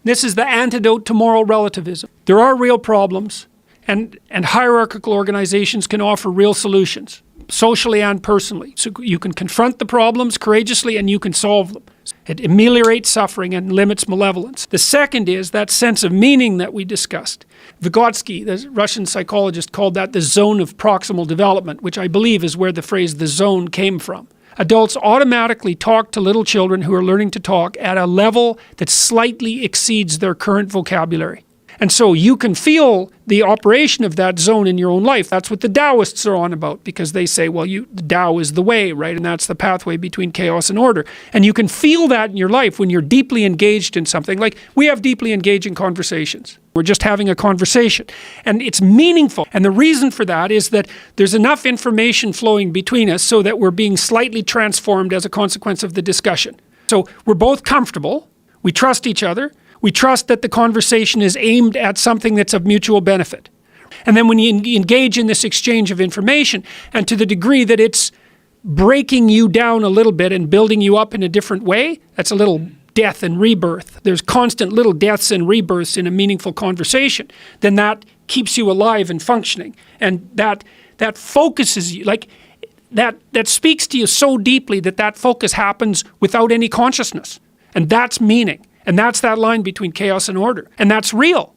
This is the antidote to moral relativism. There are real problems, and hierarchical organizations can offer real solutions, socially and personally. So you can confront the problems courageously and you can solve them. It ameliorates suffering and limits malevolence. The second is that sense of meaning that we discussed. Vygotsky, the Russian psychologist, called that the zone of proximal development, which I believe is where the phrase the zone came from. Adults automatically talk to little children who are learning to talk at a level that slightly exceeds their current vocabulary. And so you can feel the operation of that zone in your own life. That's what the Taoists are on about, because they say, well, the Tao is the way, right? And that's the pathway between chaos and order. And you can feel that in your life when you're deeply engaged in something. Like, we have deeply engaging conversations. We're just having a conversation. And it's meaningful. And the reason for that is that there's enough information flowing between us so that we're being slightly transformed as a consequence of the discussion. So we're both comfortable. We trust each other. We trust that the conversation is aimed at something that's of mutual benefit. And then when you engage in this exchange of information, and to the degree that it's breaking you down a little bit and building you up in a different way, that's a little death and rebirth. There's constant little deaths and rebirths in a meaningful conversation. Then that keeps you alive and functioning. And that focuses you, like that speaks to you so deeply that focus happens without any consciousness. And that's meaning. And that's that line between chaos and order. And that's real.